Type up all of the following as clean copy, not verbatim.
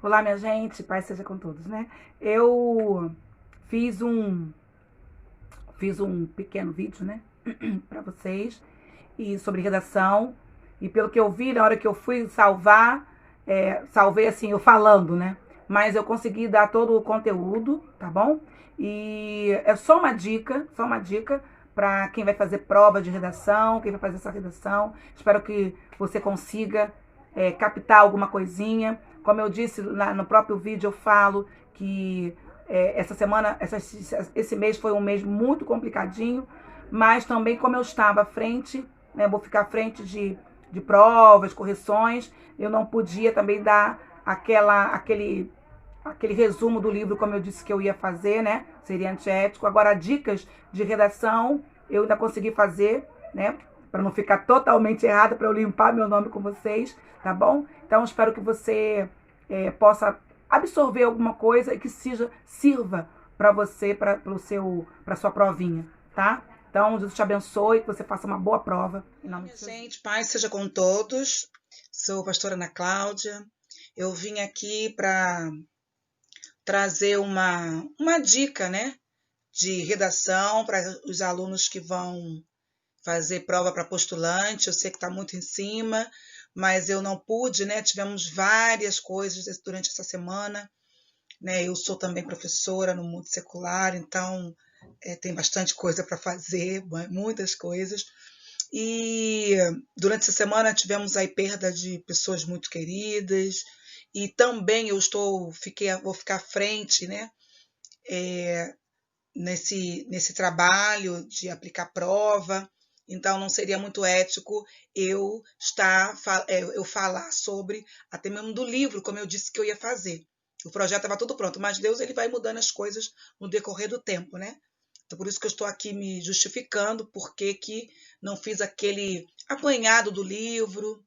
Olá, minha gente, paz seja com todos, né? Eu fiz um pequeno vídeo, né, para vocês e sobre redação. E pelo que eu vi, na hora que eu fui salvar, salvei assim, eu falando, né? Mas eu consegui dar todo o conteúdo, tá bom? E é só uma dica para quem vai fazer prova de redação, quem vai fazer essa redação. Espero que você consiga captar alguma coisinha. Como eu disse no próprio vídeo, eu falo que essa semana, esse mês foi um mês muito complicadinho, mas também como eu estava à frente, né, vou ficar à frente de provas, correções, eu não podia também dar aquele resumo do livro como eu disse que eu ia fazer, né? Seria antiético. Agora, dicas de redação eu ainda consegui fazer, né? Para não ficar totalmente errada, para eu limpar meu nome com vocês, tá bom? Então, espero que você possa absorver alguma coisa e que sirva para você, para sua provinha, tá? Então, Deus te abençoe, que você faça uma boa prova. Olá, minha gente, paz seja com todos. Sou a pastora Ana Cláudia. Eu vim aqui para trazer uma dica, né, de redação para os alunos que vão fazer prova para postulante. Eu sei que está muito em cima, mas eu não pude, né? Tivemos várias coisas durante essa semana, né? Eu sou também professora no mundo secular, então tem bastante coisa para fazer, muitas coisas. E durante essa semana tivemos aí perda de pessoas muito queridas, e também vou ficar à frente, né, nesse trabalho de aplicar prova. Então não seria muito ético eu falar sobre até mesmo do livro, como eu disse que eu ia fazer. O projeto estava tudo pronto, mas Deus ele vai mudando as coisas no decorrer do tempo, né? Então, por isso que eu estou aqui me justificando, porque que não fiz aquele apanhado do livro.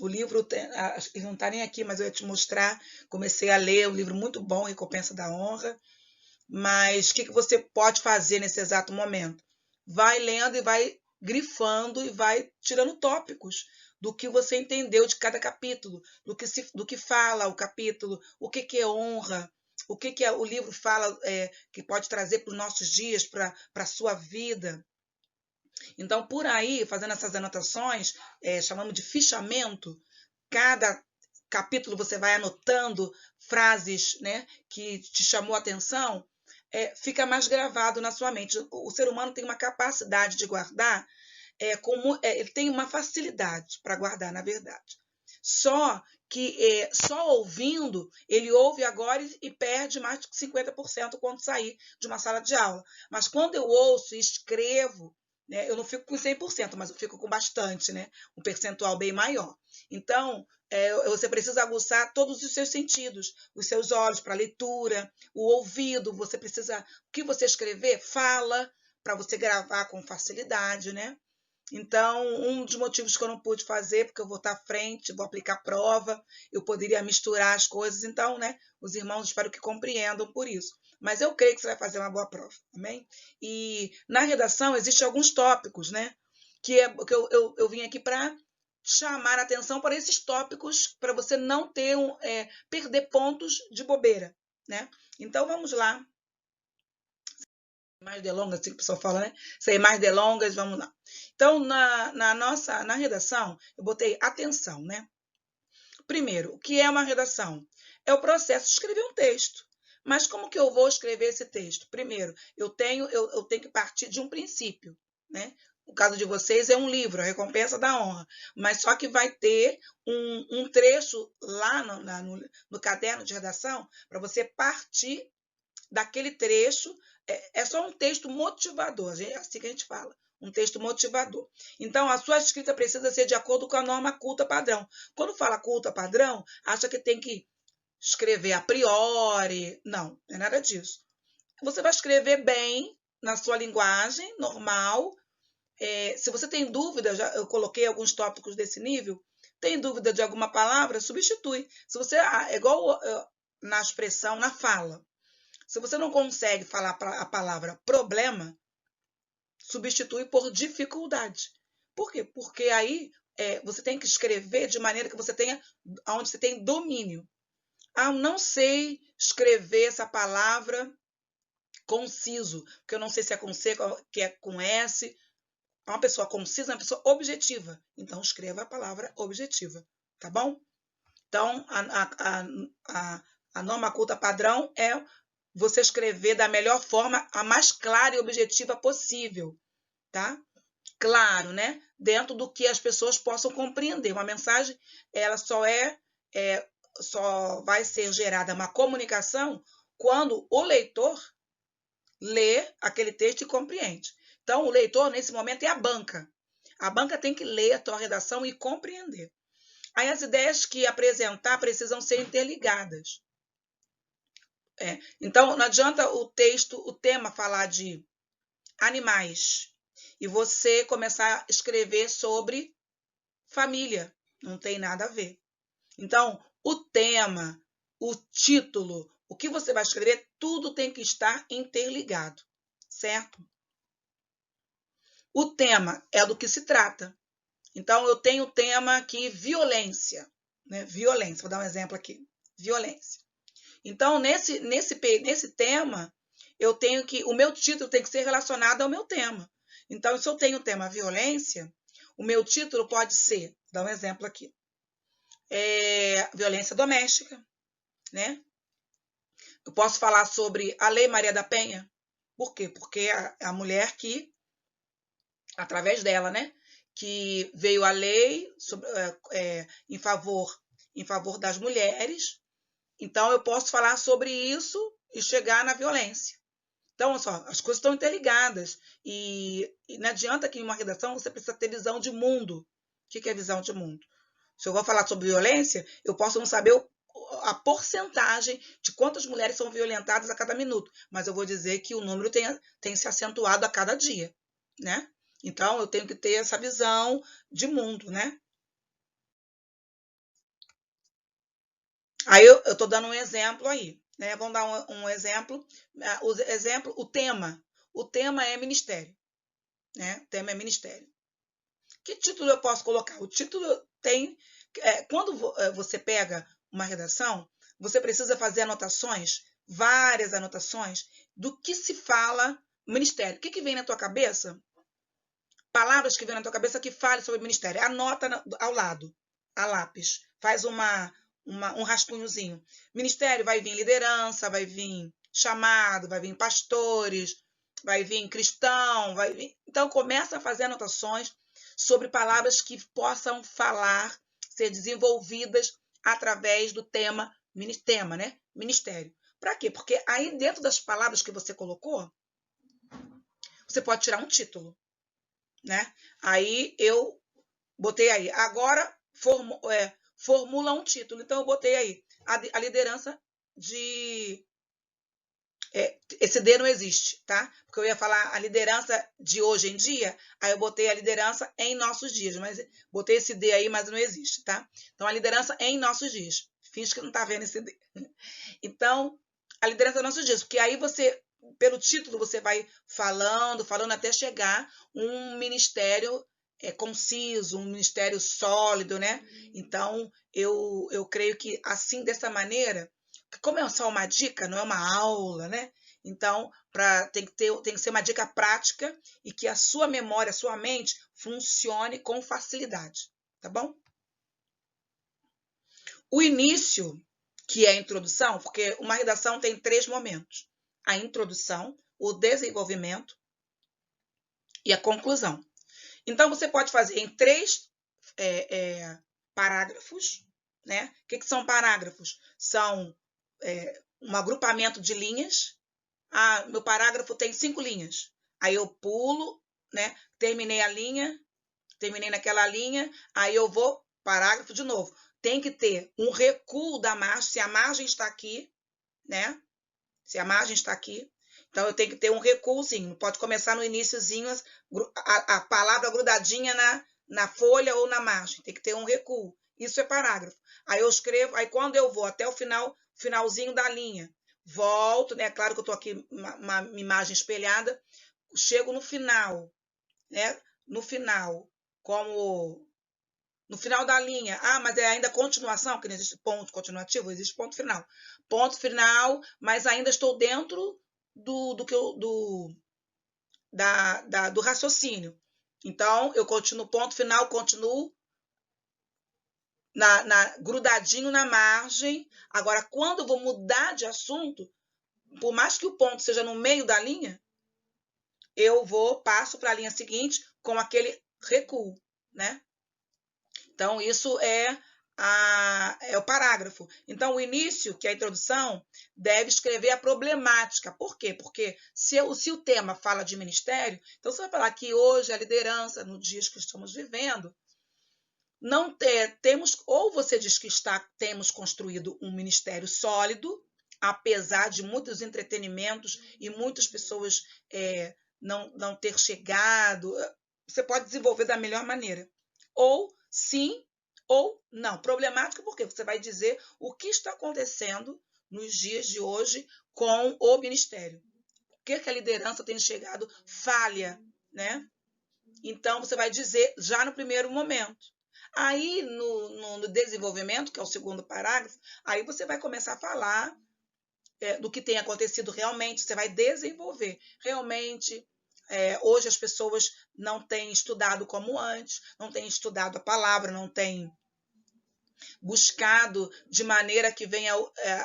O livro, acho que não está nem aqui, mas eu ia te mostrar. Comecei a ler um livro muito bom, Recompensa da Honra. Mas o que você pode fazer nesse exato momento? Vai lendo e vai grifando e vai tirando tópicos do que você entendeu de cada capítulo, do que fala o capítulo, o que é honra, o que o livro fala que pode trazer para os nossos dias, para a sua vida. Então, por aí, fazendo essas anotações, chamamos de fichamento, cada capítulo você vai anotando frases, né, que te chamou a atenção, fica mais gravado na sua mente. O ser humano tem uma capacidade de guardar, ele tem uma facilidade para guardar, na verdade. Só que só ouvindo, ele ouve agora e perde mais de 50% quando sair de uma sala de aula. Mas quando eu ouço e escrevo, né, eu não fico com 100%, mas eu fico com bastante, né, um percentual bem maior. Então, você precisa aguçar todos os seus sentidos, os seus olhos para a leitura, o ouvido, o que você escrever, fala, para você gravar com facilidade, né? Então, um dos motivos que eu não pude fazer, porque eu vou estar à frente, vou aplicar prova, eu poderia misturar as coisas, então, né, os irmãos espero que compreendam por isso. Mas eu creio que você vai fazer uma boa prova, amém? E na redação existem alguns tópicos, né, que eu vim aqui para chamar a atenção para esses tópicos, para você não perder pontos de bobeira, né? Então, vamos lá. Mais delongas, assim que o pessoal fala, né? Sem mais delongas, vamos lá. Então, na redação, eu botei atenção, né? Primeiro, o que é uma redação? É o processo de escrever um texto. Mas como que eu vou escrever esse texto? Primeiro, eu tenho que partir de um princípio, né? O caso de vocês é um livro, A Recompensa da Honra, mas só que vai ter um trecho lá no caderno de redação para você partir daquele trecho. É só um texto motivador, é assim que a gente fala, um texto motivador. Então, a sua escrita precisa ser de acordo com a norma culta padrão. Quando fala culta padrão, acha que tem que escrever a priori. Não, não é nada disso. Você vai escrever bem na sua linguagem normal. Se você tem dúvida, eu coloquei alguns tópicos desse nível, tem dúvida de alguma palavra, substitui. Se você é igual na expressão, na fala. Se você não consegue falar a palavra problema, substitui por dificuldade. Por quê? Porque aí você tem que escrever de maneira que você tenha, onde você tem domínio. Ah, não sei escrever essa palavra conciso, porque eu não sei se é com C, que é com S. Uma pessoa concisa é uma pessoa objetiva. Então, escreva a palavra objetiva, tá bom? Então, a norma culta padrão é você escrever da melhor forma, a mais clara e objetiva possível, tá? Claro, né? Dentro do que as pessoas possam compreender. Uma mensagem, ela só vai ser gerada uma comunicação quando o leitor lê aquele texto e compreende. Então, o leitor, nesse momento, é a banca. A banca tem que ler a tua redação e compreender. Aí, as ideias que apresentar precisam ser interligadas. Então, não adianta o tema falar de animais e você começar a escrever sobre família. Não tem nada a ver. Então, o tema, o título, o que você vai escrever, tudo tem que estar interligado, certo? O tema é do que se trata. Então, eu tenho o tema aqui, violência. Né? Violência, vou dar um exemplo aqui. Violência. Então, nesse tema, eu tenho que. O meu título tem que ser relacionado ao meu tema. Então, se eu tenho o tema violência, o meu título pode ser, vou dar um exemplo aqui. Violência doméstica, né? Eu posso falar sobre a Lei Maria da Penha. Por quê? Porque a mulher que, através dela, né, que veio a lei em favor das mulheres. Então, eu posso falar sobre isso e chegar na violência. Então, olha só, as coisas estão interligadas. E não adianta que em uma redação você precisa ter visão de mundo. O que é visão de mundo? Se eu vou falar sobre violência, eu posso não saber a porcentagem de quantas mulheres são violentadas a cada minuto, mas eu vou dizer que o número tem se acentuado a cada dia, né? Então, eu tenho que ter essa visão de mundo, né? Aí eu estou dando um exemplo aí, né? Vamos dar um exemplo. O tema. O tema é ministério, né? O tema é ministério. Que título eu posso colocar? O título tem... quando você pega uma redação, você precisa fazer anotações, várias anotações, do que se fala ministério. O que vem na tua cabeça? Palavras que vêm na tua cabeça que falem sobre ministério. Anota ao lado, a lápis. Faz um rascunhozinho. Ministério vai vir liderança, vai vir chamado, vai vir pastores, vai vir cristão, vai vir... Então, começa a fazer anotações sobre palavras que possam falar, ser desenvolvidas através do tema, né? Ministério. Para quê? Porque aí dentro das palavras que você colocou, você pode tirar um título, né? Aí eu botei aí. Agora formula um título. Então eu botei aí a liderança de... esse D não existe, tá? Porque eu ia falar a liderança de hoje em dia, aí eu botei a liderança em nossos dias, mas botei esse D aí, mas não existe, tá? Então, a liderança em nossos dias. Finge que não tá vendo esse D. Então, a liderança em nossos dias, porque aí você, pelo título, você vai falando até chegar um ministério conciso, um ministério sólido, né? Então, eu creio que assim, dessa maneira, como é só uma dica, não é uma aula, né? Então, tem que ser uma dica prática e que a sua memória, a sua mente funcione com facilidade, tá bom? O início, que é a introdução, porque uma redação tem 3 momentos: a introdução, o desenvolvimento e a conclusão. Então, você pode fazer em 3 parágrafos, né? O que são parágrafos? São um agrupamento de linhas. Meu parágrafo tem 5 linhas. Aí eu pulo, né? Terminei a linha, terminei naquela linha, aí eu vou parágrafo de novo. Tem que ter um recuo da margem, se a margem está aqui, né? Se a margem está aqui, então eu tenho que ter um recuozinho. Não pode começar no iniciozinho a palavra grudadinha na folha ou na margem. Tem que ter um recuo. Isso é parágrafo. Aí eu escrevo, aí quando eu vou até o finalzinho da linha, volto, né? Claro que eu estou aqui uma imagem espelhada, chego no final, né? No final, como no final da linha, mas é ainda continuação, que não existe ponto continuativo, existe ponto final. Ponto final, mas ainda estou dentro do raciocínio. Então, eu continuo ponto final, continuo grudadinho na margem. Agora, quando eu vou mudar de assunto, por mais que o ponto seja no meio da linha, eu passo para a linha seguinte com aquele recuo, né? Então, isso é o parágrafo. Então, o início, que é a introdução, deve escrever a problemática. Por quê? Porque se o tema fala de ministério, então você vai falar que hoje a liderança, nos dias que estamos vivendo, não temos, ou você diz que temos construído um ministério sólido, apesar de muitos entretenimentos e muitas pessoas não ter chegado, você pode desenvolver da melhor maneira. Ou sim, ou não. Problemática porque você vai dizer o que está acontecendo nos dias de hoje com o ministério. Por que a liderança tem chegado falha, né? Então, você vai dizer já no primeiro momento. Aí, no desenvolvimento, que é o segundo parágrafo, aí você vai começar a falar do que tem acontecido realmente, você vai desenvolver. Realmente, hoje as pessoas não têm estudado como antes, não têm estudado a palavra, não têm buscado de maneira que venha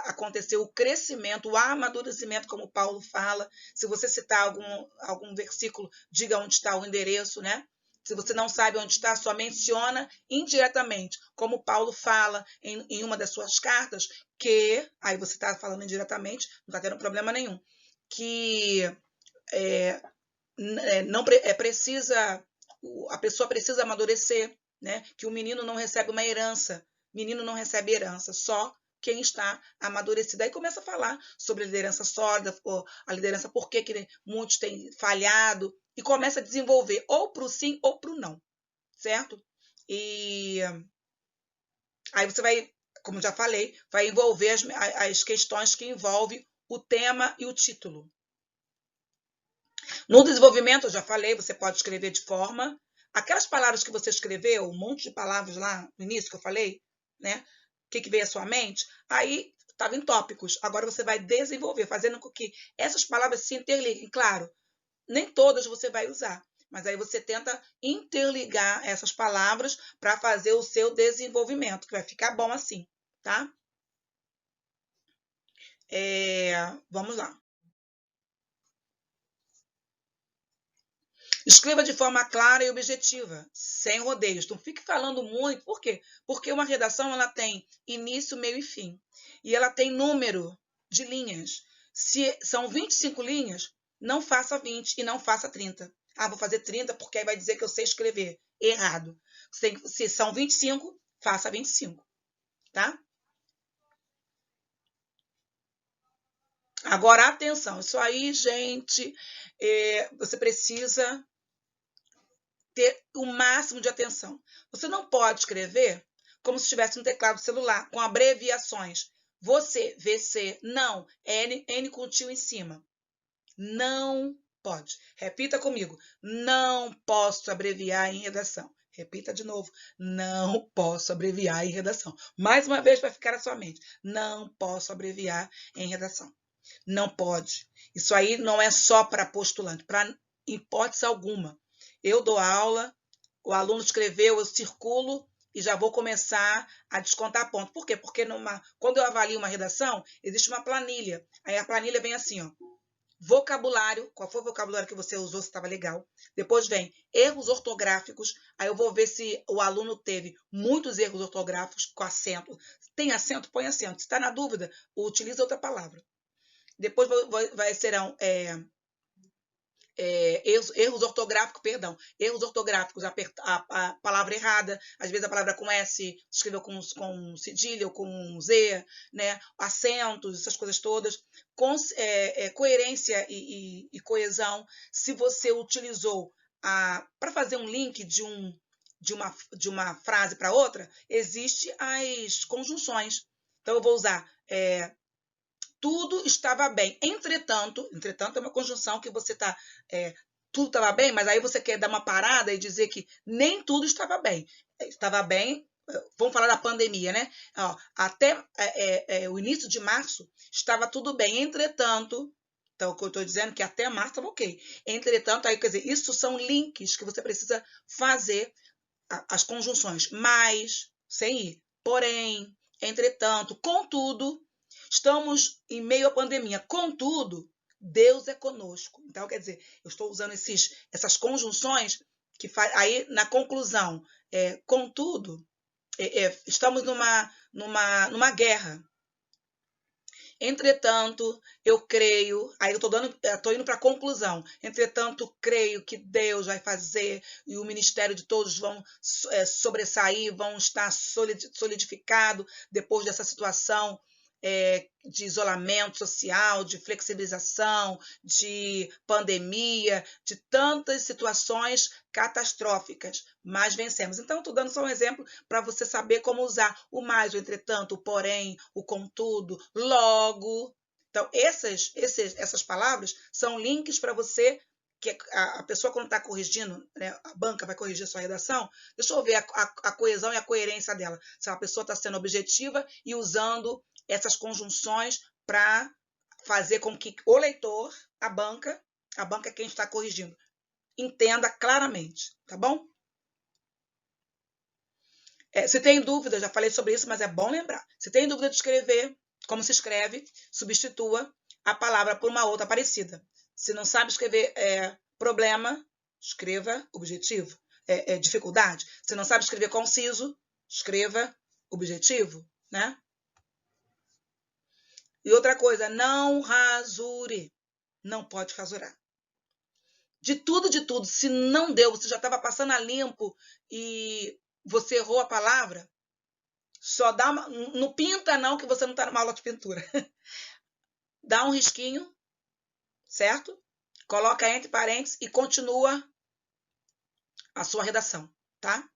acontecer o crescimento, o amadurecimento, como Paulo fala. Se você citar algum versículo, diga onde está o endereço, né? Se você não sabe onde está, só menciona indiretamente, como Paulo fala em uma das suas cartas, que, aí você está falando indiretamente, não está tendo problema nenhum, que a pessoa precisa amadurecer, né? Que o menino não recebe uma herança, menino não recebe herança, só quem está amadurecido. Aí começa a falar sobre a liderança sólida, a liderança, por que muitos têm falhado, e começa a desenvolver ou para o sim ou para o não, certo? E aí você vai, como já falei, vai envolver as questões que envolvem o tema e o título. No desenvolvimento, eu já falei, você pode escrever de forma... Aquelas palavras que você escreveu, um monte de palavras lá no início que eu falei, né? O que veio à sua mente? Aí estava em tópicos. Agora você vai desenvolver, fazendo com que essas palavras se interliguem. Claro, nem todas você vai usar, mas aí você tenta interligar essas palavras para fazer o seu desenvolvimento, que vai ficar bom assim, tá? Vamos lá. Escreva de forma clara e objetiva, sem rodeios. Não fique falando muito. Por quê? Porque uma redação ela tem início, meio e fim. E ela tem número de linhas. Se são 25 linhas, não faça 20 e não faça 30. Vou fazer 30 porque aí vai dizer que eu sei escrever. Errado. Se são 25, faça 25. Tá? Agora, atenção. Isso aí, gente, você precisa ter o máximo de atenção. Você não pode escrever como se estivesse no teclado celular, com abreviações. Você, VC, não, N com tio em cima. Não pode. Repita comigo. Não posso abreviar em redação. Repita de novo. Não posso abreviar em redação. Mais uma vez vai ficar na sua mente. Não posso abreviar em redação. Não pode. Isso aí não é só para postulante, para hipótese alguma. Eu dou aula, o aluno escreveu, eu circulo e já vou começar a descontar ponto. Por quê? Porque quando eu avalio uma redação, existe uma planilha. Aí a planilha vem assim, ó. Vocabulário, qual foi o vocabulário que você usou, se estava legal. Depois vem erros ortográficos, aí eu vou ver se o aluno teve muitos erros ortográficos com acento. Tem acento? Põe acento. Se está na dúvida, utiliza outra palavra. Depois serão erros ortográficos, erros ortográficos, a palavra errada, às vezes a palavra com S escreveu com cedilha ou com Z, né? Acentos, essas coisas todas, coerência e coesão. Se você utilizou para fazer um link de uma frase para outra, existe as conjunções. Então eu vou usar tudo estava bem. Entretanto é uma conjunção que você está tudo estava bem, mas aí você quer dar uma parada e dizer que nem tudo estava bem. Estava bem, vamos falar da pandemia, né? Ó, até o início de março estava tudo bem. Entretanto, então o que eu estou dizendo é que até março estava ok. Entretanto, aí quer dizer, isso são links que você precisa fazer, as conjunções mas, sem ir, porém, entretanto, contudo, estamos em meio à pandemia. Contudo, Deus é conosco. Então, quer dizer, eu estou usando essas conjunções que aí na conclusão, contudo, estamos numa guerra. Entretanto, eu creio, aí eu estou indo para a conclusão. Entretanto, creio que Deus vai fazer e o ministério de todos vão sobressair, vão estar solidificado depois dessa situação de isolamento social, de flexibilização, de pandemia, de tantas situações catastróficas, mas vencemos. Então, estou dando só um exemplo para você saber como usar o mais, o entretanto, o porém, o contudo, logo. Então, essas palavras são links para você, que a pessoa quando está corrigindo, né, a banca vai corrigir a sua redação, deixa eu ver a coesão e a coerência dela. Se a pessoa está sendo objetiva e usando essas conjunções para fazer com que o leitor, a banca é quem está corrigindo, entenda claramente, tá bom? Se tem dúvida, já falei sobre isso, mas é bom lembrar. Se tem dúvida de escrever, como se escreve, substitua a palavra por uma outra parecida. Se não sabe escrever problema, escreva objetivo. Dificuldade. Se não sabe escrever conciso, escreva objetivo, né? E outra coisa, não rasure. Não pode rasurar. De tudo, se não deu, você já estava passando a limpo e você errou a palavra, só dá não pinta não, que você não está numa aula de pintura. Dá um risquinho, certo? Coloca entre parênteses e continua a sua redação, tá?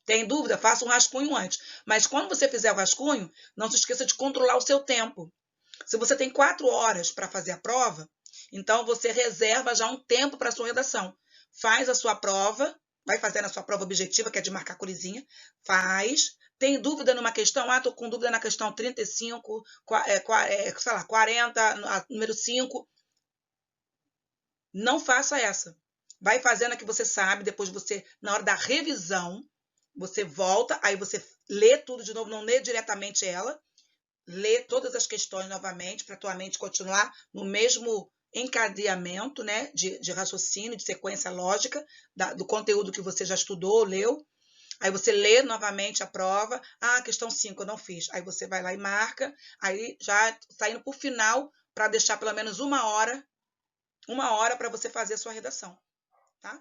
Tem dúvida? Faça um rascunho antes. Mas quando você fizer o rascunho, não se esqueça de controlar o seu tempo. Se você tem 4 horas para fazer a prova, então você reserva já um tempo para a sua redação. Faz a sua prova, vai fazendo a sua prova objetiva, que é de marcar corizinha, faz. Tem dúvida numa questão? Estou com dúvida na questão 35, sei lá, 40, número 5. Não faça essa. Vai fazendo a que você sabe, depois você, na hora da revisão, você volta, aí você lê tudo de novo, não lê diretamente ela, lê todas as questões novamente, para a tua mente continuar no mesmo encadeamento, né, de raciocínio, de sequência lógica, do conteúdo que você já estudou, leu. Aí você lê novamente a prova. Questão 5 eu não fiz. Aí você vai lá e marca. Aí já está indo para o final, para deixar pelo menos uma hora para você fazer a sua redação. Tá?